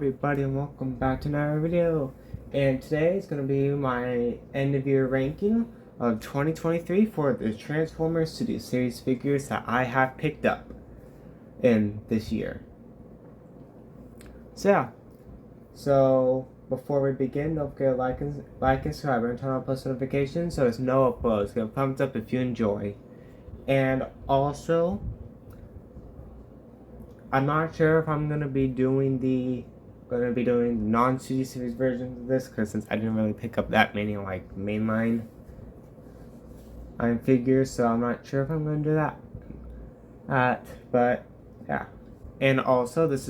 everybody, and welcome back to another video. And today is going to be my end of year ranking of 2023 for the Transformers Studio Series figures that I have picked up in this year. So before we begin, don't forget to like and subscribe and turn on post notifications so there's no uploads. Give a thumbs up if you enjoy. And also, I'm not sure if I'm gonna be doing the non-Studio Series versions of this, because since I didn't really pick up that many like mainline figures, so I'm not sure if I'm gonna do that. But yeah, and also this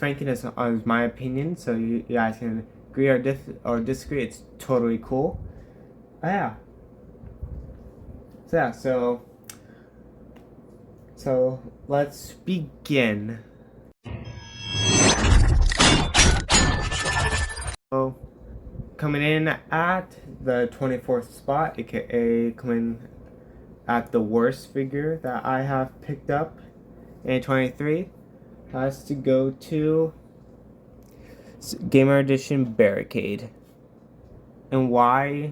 ranking is my opinion, so you guys can agree or disagree. It's totally cool. Yeah. So let's begin. So, coming in at the 24th spot, aka coming at the worst figure that I have picked up in 23, has to go to Gamer Edition Barricade. And why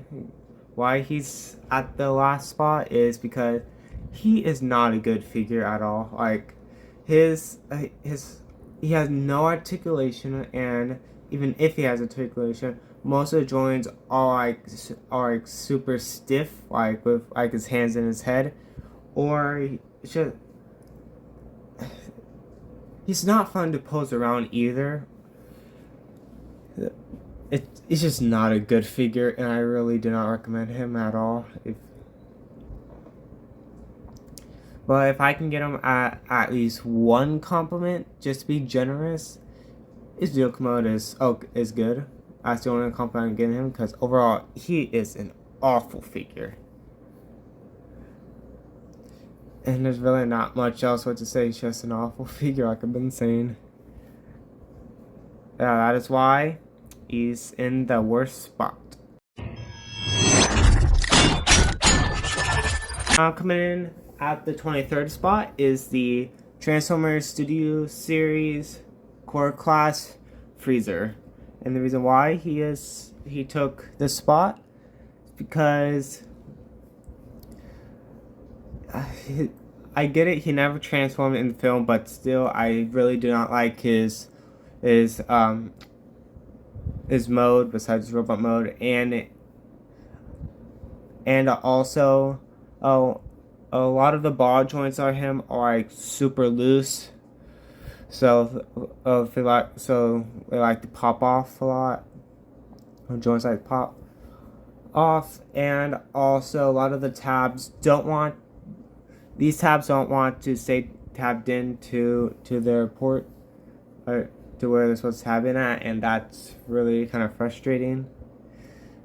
he's at the last spot is because he is not a good figure at all. Like he has no articulation, and even if he has articulation, most of the joints are like super stiff, like with like his hands in his head, or he's not fun to pose around either. It's just not a good figure, and I really do not recommend him at all. But if I can get him at least one compliment, just to be generous, his vehicle mode is good. That's the only compliment I'm giving him, because overall he is an awful figure. And there's really not much else what to say. He's just an awful figure, like I've been saying. Yeah, that is why he's in the worst spot. Now coming in at the 23rd spot is the Transformers Studio Series Core Class Freezer. And the reason why he took this spot is because I get it, he never transformed in the film, but still I really do not like his mode besides robot mode, and also a lot of the ball joints are like super loose, so they like to pop off a lot. Joints like to pop off, and also a lot of the tabs don't want to stay tabbed into their port, or to where they're supposed to tab in at, and that's really kind of frustrating.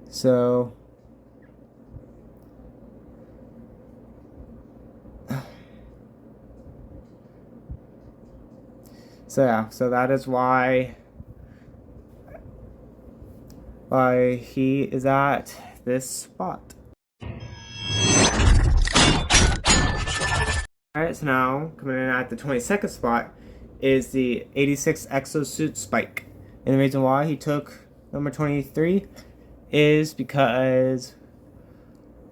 So that is why he is at this spot. Alright, so now coming in at the 22nd spot is the 86 Exosuit Spike. And the reason why he took number 23 is because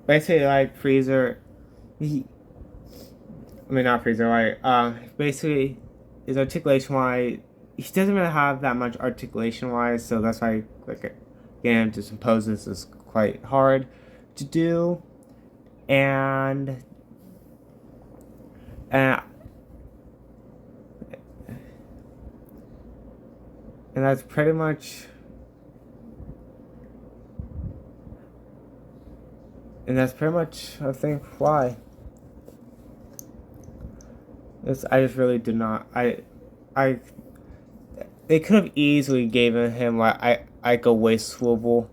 basically like basically his articulation wise, he doesn't really have that much articulation wise, so that's why getting him to compose this is quite hard to do. And that's pretty much I think why. I just really did not. They could have easily given him like a waist swivel.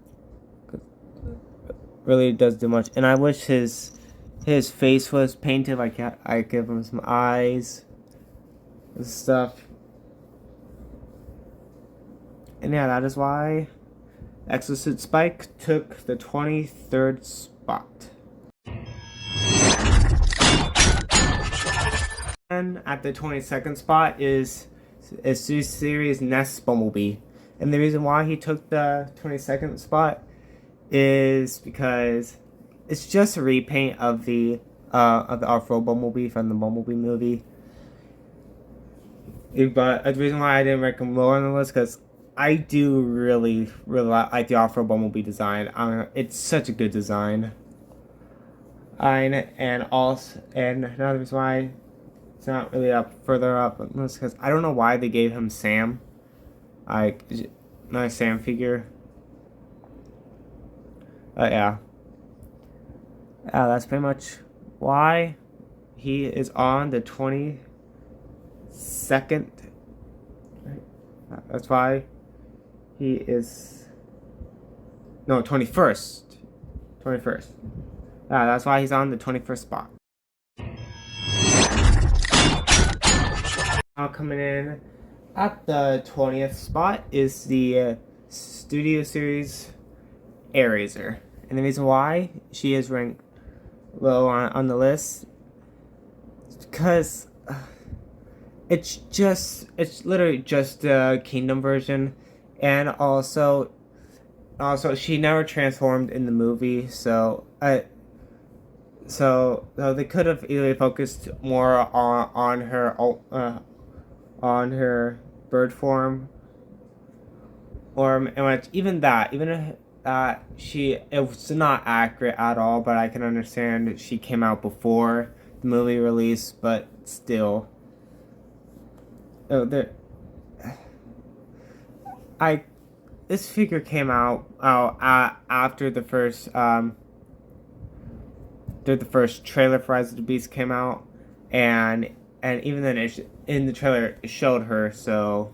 Really does do much, and I wish his face was painted. Like I give him some eyes and stuff. And yeah, that is why Exosuit Spike took the 23rd spot. And at the 22nd spot is is Studio Series Nest Bumblebee. And the reason why he took the 22nd spot is because it's just a repaint of the off-road Bumblebee from the Bumblebee movie. But the reason why I didn't rank him lower on the list because I do really like the off-road Bumblebee design. It's such a good design. And another reason why it's not really further up on this because I don't know why they gave him Sam. Like, not a Sam figure. Yeah. That's pretty much why he is on the 22nd. Right? That's why he is. No, 21st. 21st. That's why he's on the 21st spot. Now coming in at the 20th spot is the Studio Series Airazor. And the reason why she is ranked low on the list is because it's literally just the Kingdom version, and also she never transformed in the movie, so they could have either focused more on her bird form, or even it was not accurate at all. But I can understand she came out before the movie release, but still, this figure came out after the first trailer for Rise of the Beast came out, and even then in the trailer it showed her, so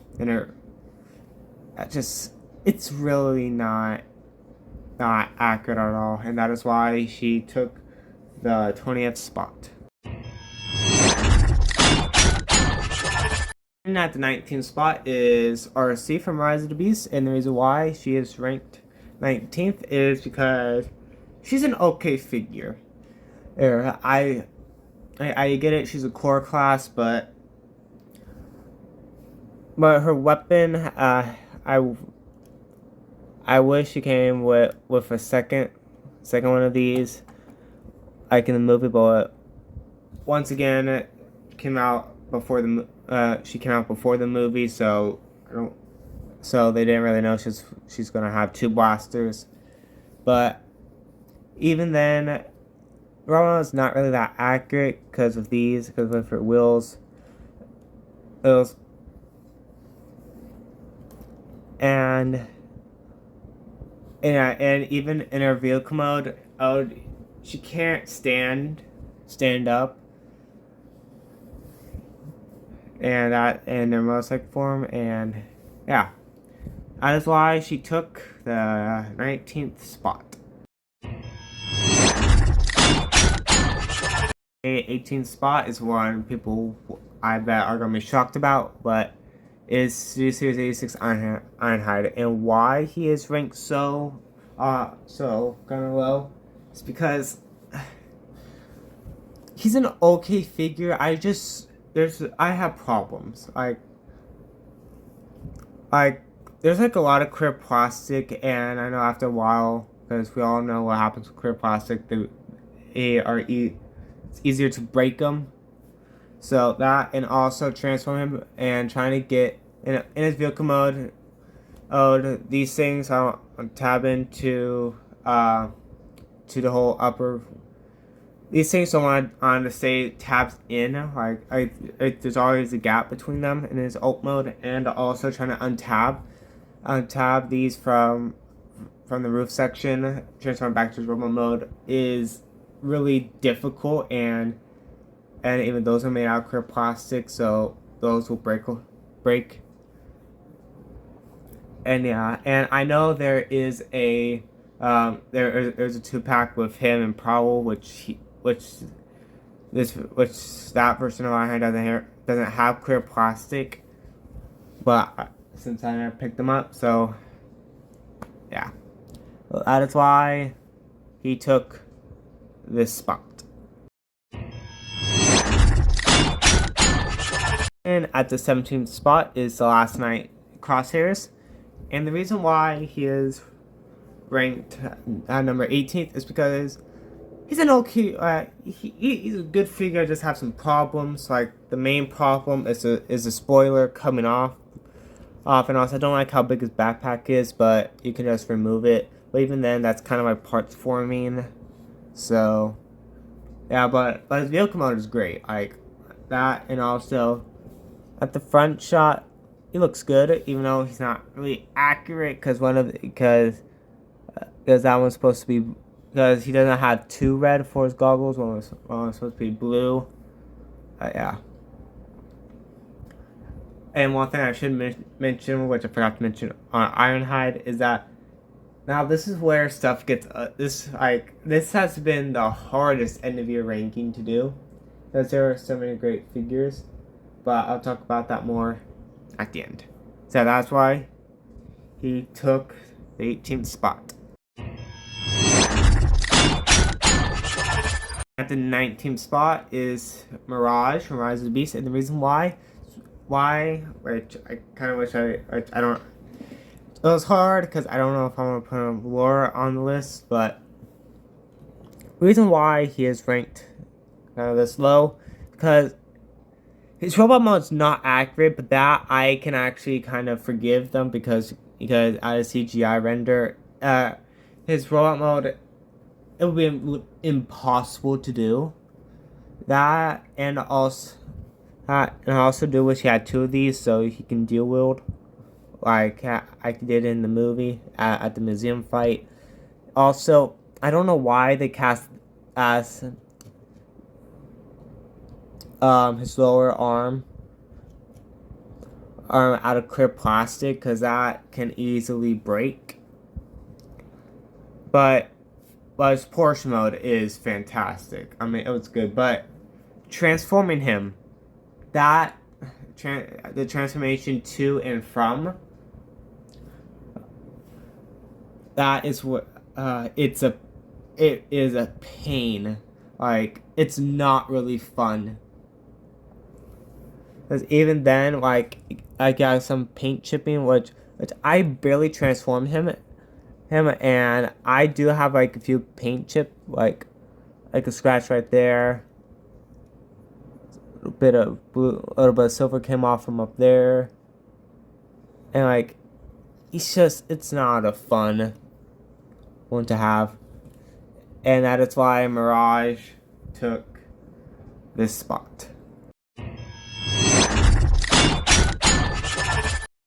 it's really not accurate at all, and that is why she took the 20th spot. And at the 19th spot is Arcee from Rise of the Beast, and the reason why she is ranked 19th is because she's an okay figure. I get it, she's a core class, but her weapon, I wish she came with a second one of these, like in the movie. But once again, it came out before she came out before the movie, so they didn't really know she's gonna have two blasters. But even then, Roma is not really that accurate because of her wheels. And even in her vehicle mode, she can't stand up, and that in her motorcycle form, and yeah, that is why she took the 19th spot. 18th spot is one people I bet are gonna be shocked about, but is Series 86 Ironhide, and why he is ranked so kind of low is because he's an okay figure. I have problems like there's like a lot of clear plastic, and I know after a while, because we all know what happens with clear plastic, it's easier to break them. So that, and also transform him and trying to get in his vehicle mode. These things I'll tab into to the whole upper. These things don't want to stay tabbed in. There's always a gap between them in his alt mode, and also trying to untab these from the roof section, transform back to his normal mode is really difficult, and even those are made out of clear plastic, so those will break. And yeah, and I know there is a there's a 2-pack with him and Prowl, which that version of Ironhide doesn't have clear plastic, but since I never picked them up, so yeah, well, that is why he took this spot. And in at the 17th spot is the Last Night Crosshairs. And the reason why he is ranked at number 18th is because he's an okay, he's a good figure, just have some problems. Like, the main problem is a spoiler coming off. And also, I don't like how big his backpack is, but you can just remove it. But even then, that's kind of my parts forming. So, yeah, but his vehicle mode is great. Like, that, and also, at the front shot, he looks good, even though he's not really accurate, because that one's supposed to be, because he doesn't have two red for his goggles, one was supposed to be blue. Yeah. And one thing I should mention, which I forgot to mention on Ironhide, is that now this is where stuff gets this has been the hardest end of year ranking to do, because there are so many great figures, but I'll talk about that more at the end. So that's why he took the 18th spot. At the 19th spot is Mirage from Rise of the Beast, and the reason why, which I kind of wish I don't. It was hard because I don't know if I'm gonna put Laura on the list, but the reason why he is ranked kind of this low, because his robot mode is not accurate, but that I can actually kind of forgive them because out of CGI render, his robot mode, it would be impossible to do that, and I also do wish he had two of these so he can dual wield, like I did in the movie at the museum fight. Also, I don't know why they cast as his lower arm out of clear plastic, because that can easily break. But his Porsche mode is fantastic. I mean, it was good, but transforming him, the transformation to and from, that is what it is a pain. Like, it's not really fun, because even then, like, I got some paint chipping, which I barely transformed him, and I do have like a few paint chip, like a scratch right there. A little bit of silver came off from up there, and like, it's not a fun one to have, and that is why Mirage took this spot.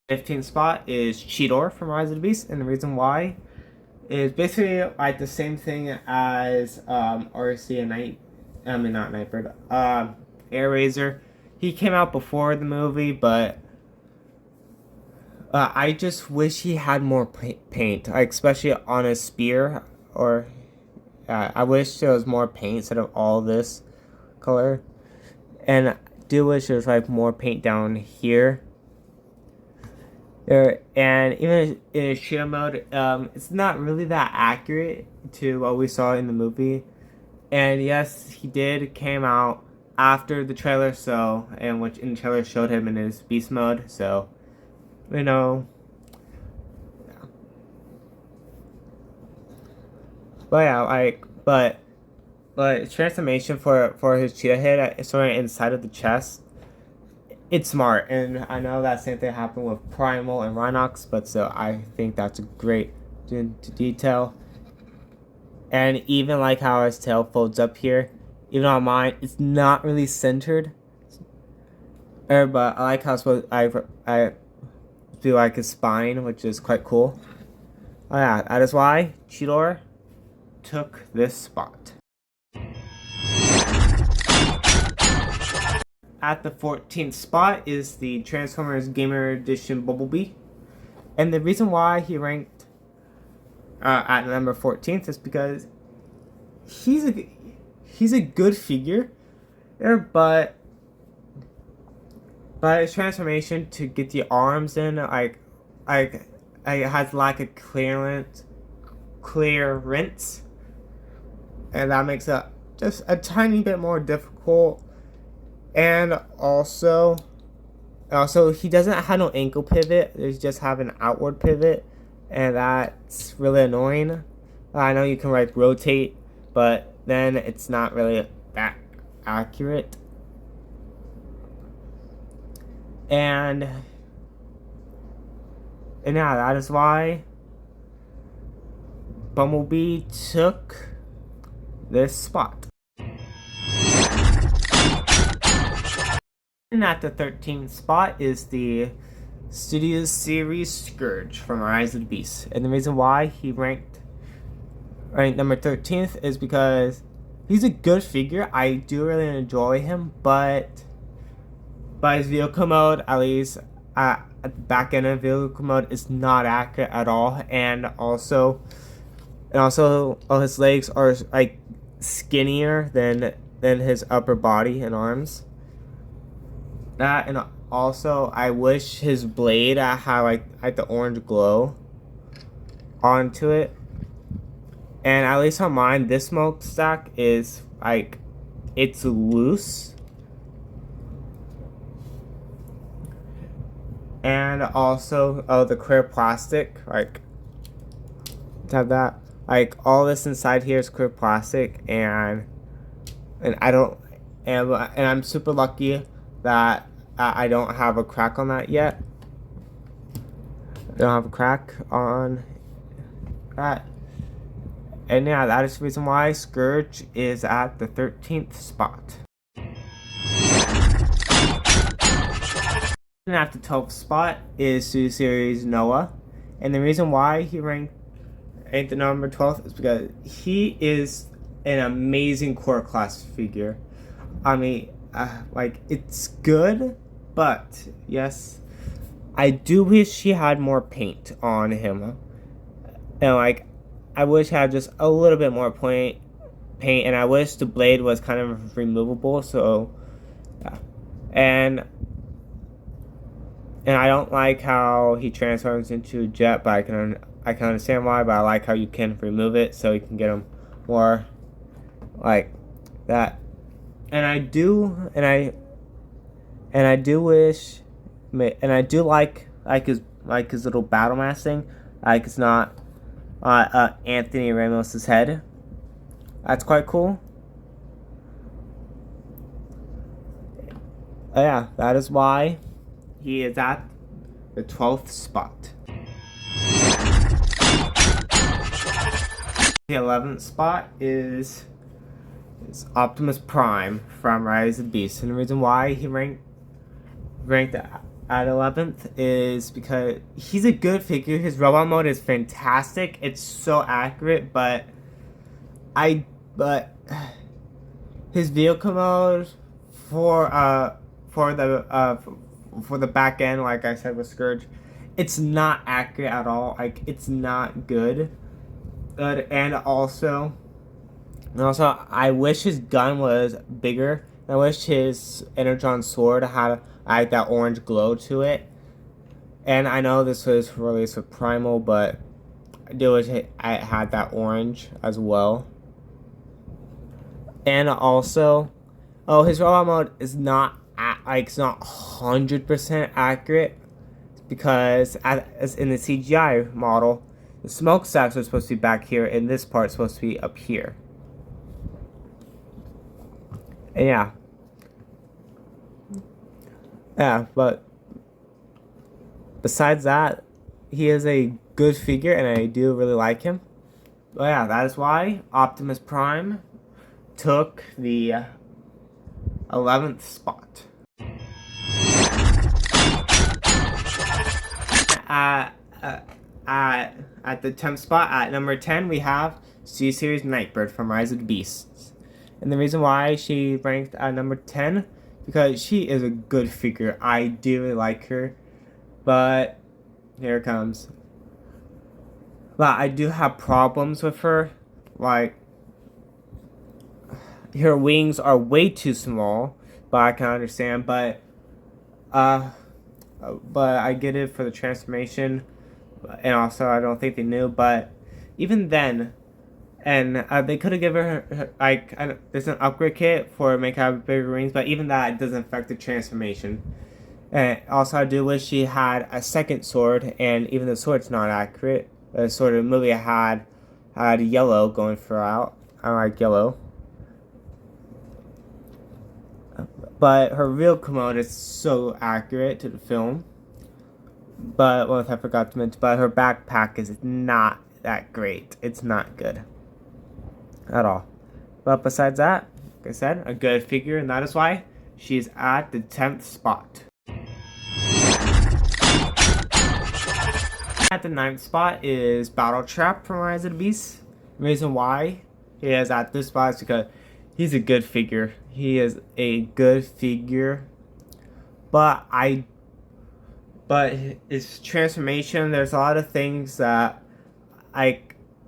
15th spot is Cheetor from Rise of the Beast, and the reason why is basically like the same thing as RC and not Nightbird, Airazor. He came out before the movie, but I just wish he had more paint, like especially on his spear. Or I wish there was more paint instead of all this color, and I do wish there was like more paint down here. And even in his shield mode, it's not really that accurate to what we saw in the movie. And yes, he came out after the trailer, which in the trailer showed him in his beast mode, so, you know, yeah. But yeah, but transformation for his cheetah head, sort of inside of the chest, it's smart, and I know that same thing happened with Primal and Rhinox, but so I think that's a great detail. And even like how his tail folds up here, even on mine, it's not really centered. But I like how I feel like his spine, which is quite cool. Oh yeah, that is why Cheetor took this spot. At the 14th spot is the Transformers Gamer Edition Bumblebee. And the reason why he ranked at number 14th is because he's a good figure, but his transformation to get the arms in, like it has lack of clearance, and that makes it just a tiny bit more difficult. And also, also, he doesn't have no ankle pivot. They just have an outward pivot, and that's really annoying. I know you can like rotate, but then it's not really that accurate. And yeah, that is why Bumblebee took this spot. And at the 13th spot is the Studio Series Scourge from Rise of the Beast. And the reason why he ranked number 13th is because he's a good figure. I do really enjoy him, but his vehicle mode, at least at the back end of vehicle mode, is not accurate at all. And also his legs are like skinnier than his upper body and arms. That, and also I wish his blade had like the orange glow onto it. And at least on mine, this smokestack is like, it's loose. And also, the clear plastic, like, to have that, like, all this inside here is clear plastic, and I don't, and I'm super lucky that I don't have a crack on that yet. I don't have a crack on that. And yeah, that is the reason why Scourge is at the 13th spot. And at the 12th spot is Studio Series Noah. And the reason why he ranked at the number 12th is because he is an amazing core class figure. I mean, like, it's good, but yes, I do wish he had more paint on him. And like, I wish he had just a little bit more paint, and I wish the blade was kind of removable. So, yeah. And I don't like how he transforms into a jet, but I can understand why. But I like how you can remove it, so you can get him more like that. And I do wish, and I do like his little battle mask thing. Like, it's not Anthony Ramos's head. That's quite cool. Yeah, that is why he is at the 12th spot. The 11th spot is Optimus Prime from Rise of the Beast. And the reason why he ranked at 11th is because he's a good figure. His robot mode is fantastic. It's so accurate, but his vehicle mode for the back end, like I said with Scourge, it's not accurate at all. Like, it's not good. And also, I wish his gun was bigger. I wish his Energon sword had like that orange glow to it. And I know this was released with Primal, but I do wish it had that orange as well. And also, his robot mode is not it's not 100% accurate, because as in the CGI model, the smokestacks are supposed to be back here, and this part's supposed to be up here. And yeah, but besides that, he is a good figure, and I do really like him. But yeah, that is why Optimus Prime took the 11th spot. At the 10th spot, at number 10, we have C-Series Nightbird from Rise of the Beasts. And the reason why she ranked at number 10, because she is a good figure. I do really like her, but here it comes. But I do have problems with her. Like, her wings are way too small, but I can understand. But I get it for the transformation, and also I don't think they knew. But even then, and they could have given her there's an upgrade kit for make her have bigger wings, but even that, it doesn't affect the transformation. And also, I do wish she had a second sword, and even the sword's not accurate. The sword in the movie had yellow going throughout. I like yellow. But her real Commode is so accurate to the film. But, well, I forgot to mention, but her backpack is not that great. It's not good at all. But besides that, like I said, a good figure, and that is why she's at the 10th spot. At the 9th spot is Battle Trap from Rise of the Beast. The reason why he is at this spot is because he's a good figure. He is a good figure. But his transformation, there's a lot of things that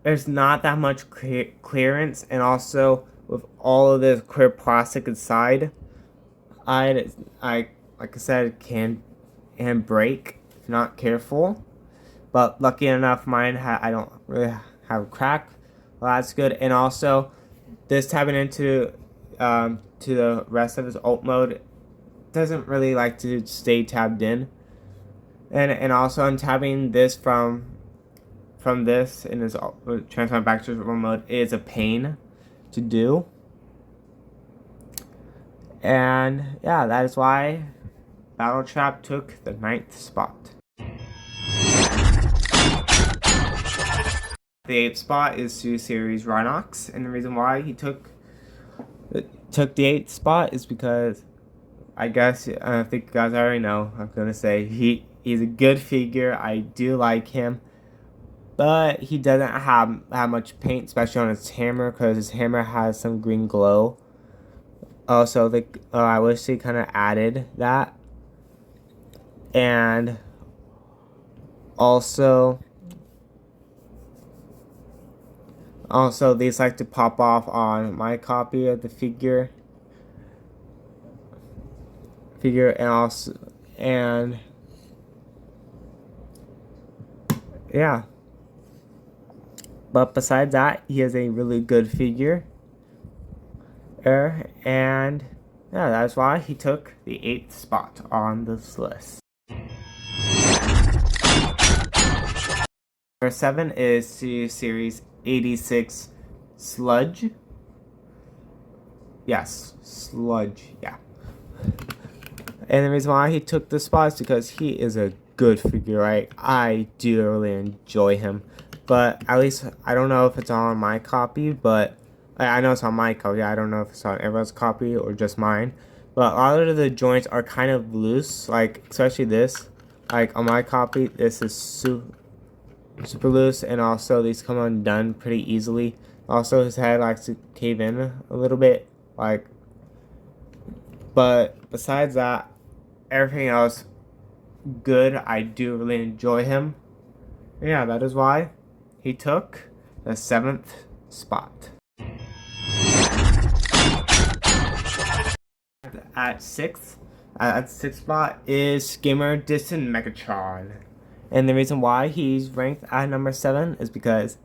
there's not that much clearance, and also with all of this clear plastic inside, like I said, can break if not careful. But lucky enough, mine I don't really have a crack. Well, that's good. And also, this tapping into to the rest of his ult mode doesn't really like to stay tabbed in. And also, untabbing this from this in his transform back to normal mode is a pain to do. And yeah, that is why Battle Trap took the 9th spot. The 8th spot is Sue Series Rhinox, and the reason why he took the 8th spot is because I guess I think you guys already know. I'm gonna say he's a good figure. I do like him, but he doesn't have much paint, especially on his hammer, because his hammer has some green glow. Also, I wish they kind of added that, and also these like to pop off on my copy of the figure, and yeah. But besides that, he is a really good figure. And yeah, that's why he took the 8th spot on this list. Number 7 is Series 86 Sludge. Yes, Sludge, yeah. And the reason why he took this spot is because he is a good figure, right? I do really enjoy him. But at least, I don't know if it's on my copy, but I know it's on my copy. I don't know if it's on everyone's copy or just mine. But a lot of the joints are kind of loose, like especially this. Like on my copy, this is super loose, and also these come undone pretty easily. Also, his head likes to cave in a little bit, like. But besides that, everything else good. I do really enjoy him. Yeah, that is why he took the 7th spot. At 6th spot is Gamer Distant Megatron. And the reason why he's ranked at number 7 is because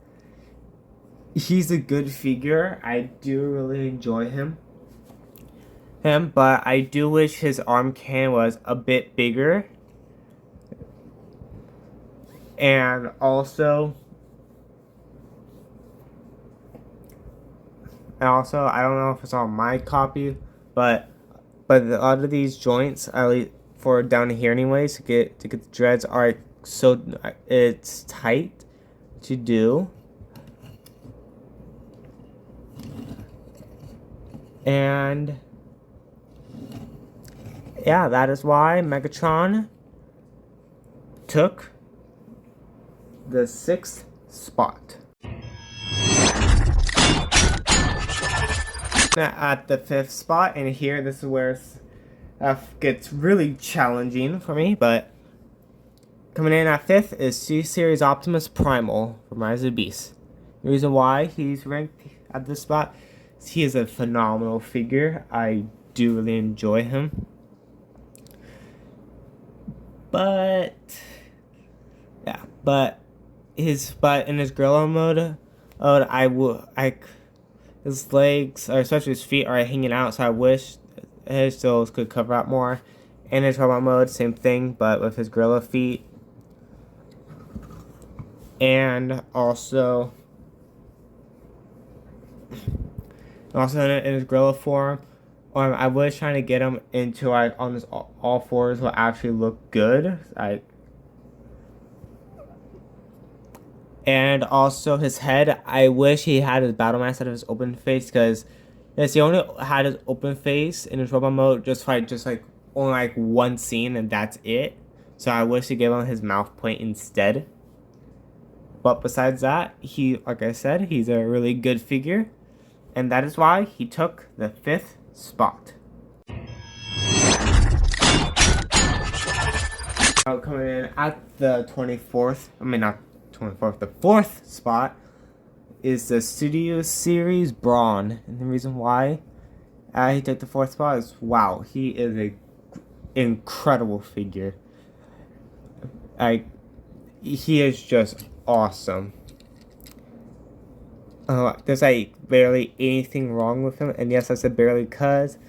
he's a good figure. I do really enjoy him. But I do wish his arm can was a bit bigger. And also, I don't know if it's on my copy, but a lot of these joints, at least for down here anyways, to get the dreads are so it's tight to do. And yeah, that is why Megatron took the 6th spot. At the 5th spot, and here this is where it gets really challenging for me, but coming in at 5th is C-Series Optimus Primal from Rise of the Beast. The reason why he's ranked at this spot is he is a phenomenal figure. I do really enjoy him. But in his gorilla mode, his legs, or especially his feet, are hanging out. So I wish his toes could cover up more. in his robot mode, same thing, but with his gorilla feet. And also in his gorilla form. I was trying to get him into like on his all fours will actually look good. And also his head. I wish he had his battle mask out of his open face, because yes, he only had his open face in his robot mode just like only like one scene, and that's it. So I wish he gave him his mouth point instead. But besides that, like I said, he's a really good figure. And that is why he took the 5th spot. Coming in at the 24th, not 24th, the 4th spot is the Studio Series Brawn. And the reason why he took the 4th spot is, wow, he is an incredible figure. He is just awesome. There's like barely anything wrong with him, and yes, I said barely, because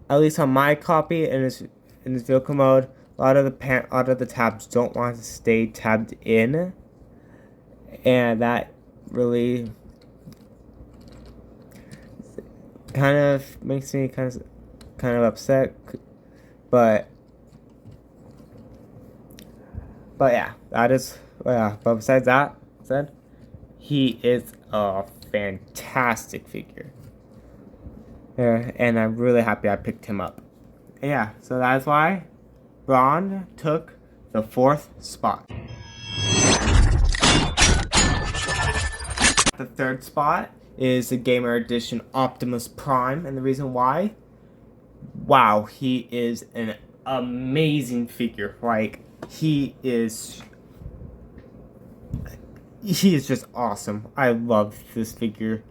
at least on my copy in his vehicle mode, a lot of the tabs don't want to stay tabbed in, and that really kind of makes me kind of upset. But yeah, that is But besides that, he is a fantastic figure. Yeah, and I'm really happy I picked him up. Yeah, so that's why Brawn took the 4th spot. The 3rd spot is the Gamer Edition Optimus Prime, and the reason why? Wow, he is an amazing figure. Like, he is just awesome. I love this figure.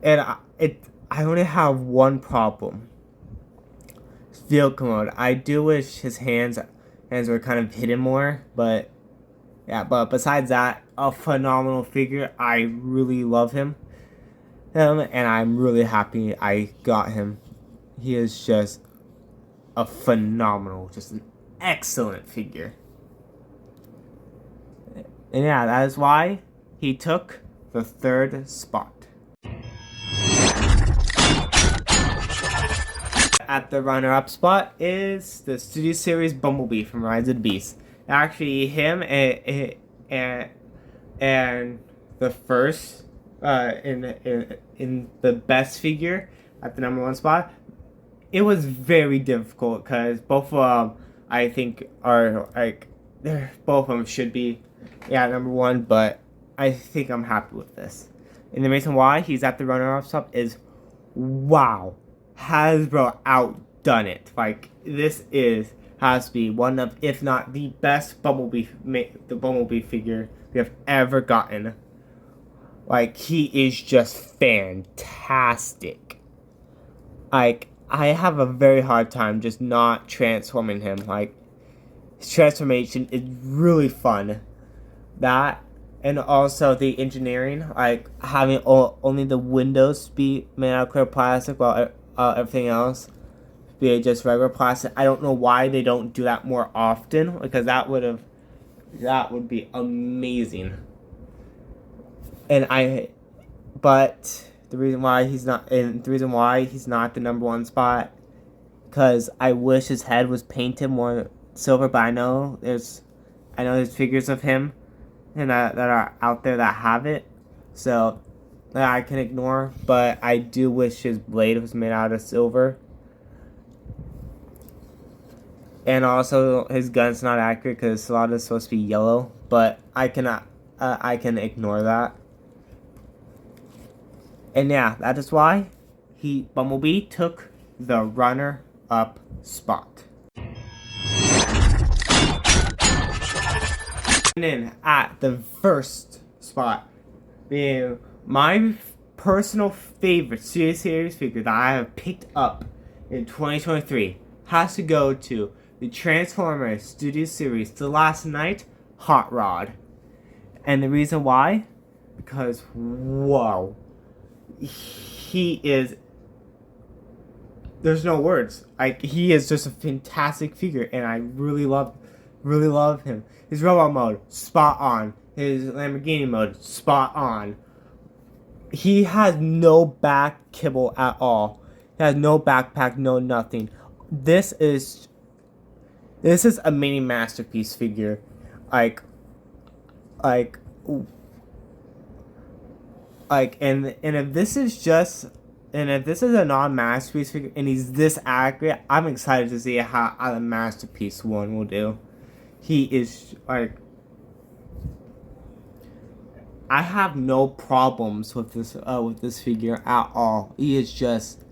And I only have one problem. Vehicle mode. I do wish his hands were kind of hidden more, but yeah, but besides that, a phenomenal figure. I really love him, and I'm really happy I got him. He is just a phenomenal, just an excellent figure. And yeah, that is why he took the 3rd spot. At the runner-up spot is the Studio Series Bumblebee from Rise of the Beast. Actually, him and the first in the best figure at the #1 spot. It was very difficult because both of them, I think, are like both of them should be #1, but I think I'm happy with this. And the reason why he's at the runner-up spot is, wow, Hasbro outdone it. Like, this has to be one of, if not the best Bumblebee figure we have ever gotten. Like, he is just fantastic. Like, I have a very hard time just not transforming him. Like, his transformation is really fun. That, and also the engineering, like having only the windows be made out of clear plastic while everything else be just regular plastic. I don't know why they don't do that more often, because that would be amazing. But the reason why he's not the #1 spot, because I wish his head was painted more silver. But I know there's figures of him and that are out there that have it, so that I can ignore. But I do wish his blade was made out of silver, and also his gun's not accurate because a lot is supposed to be yellow. But I can ignore that. And yeah, that is why Bumblebee took the runner-up spot. And then at the 1st spot, being my personal favorite Studio Series figure that I have picked up in 2023, has to go to the Transformers Studio Series The Last Knight Hot Rod. And the reason why? Because, wow, he is there's no words. Like, he is just a fantastic figure, and I really love him. His robot mode, spot on. His Lamborghini mode, spot on. He has no back kibble at all. He has no backpack, no nothing. This is a mini masterpiece figure. Like, like, and if this is just, and if this is a non-masterpiece figure and he's this accurate, I'm excited to see how the masterpiece one will do. He is like, I have no problems with this figure at all. He is just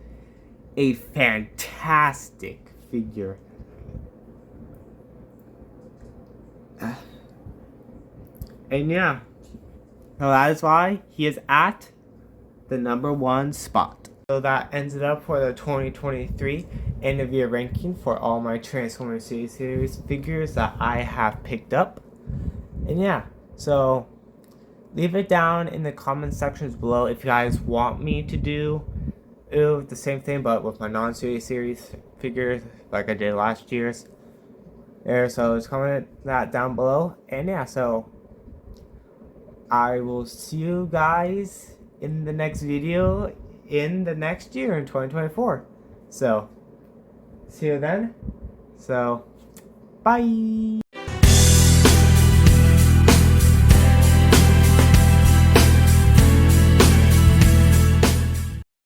a fantastic figure. And yeah, so that is why he is at the #1 spot. So that ends it up for the 2023 end of year ranking for all my Transformers series figures that I have picked up. And yeah, so leave it down in the comment sections below if you guys want me to do the same thing but with my non-series series figures like I did last year's. So just comment that down below. And yeah, so I will see you guys in the next video in the next year in 2024. So see you then. So bye.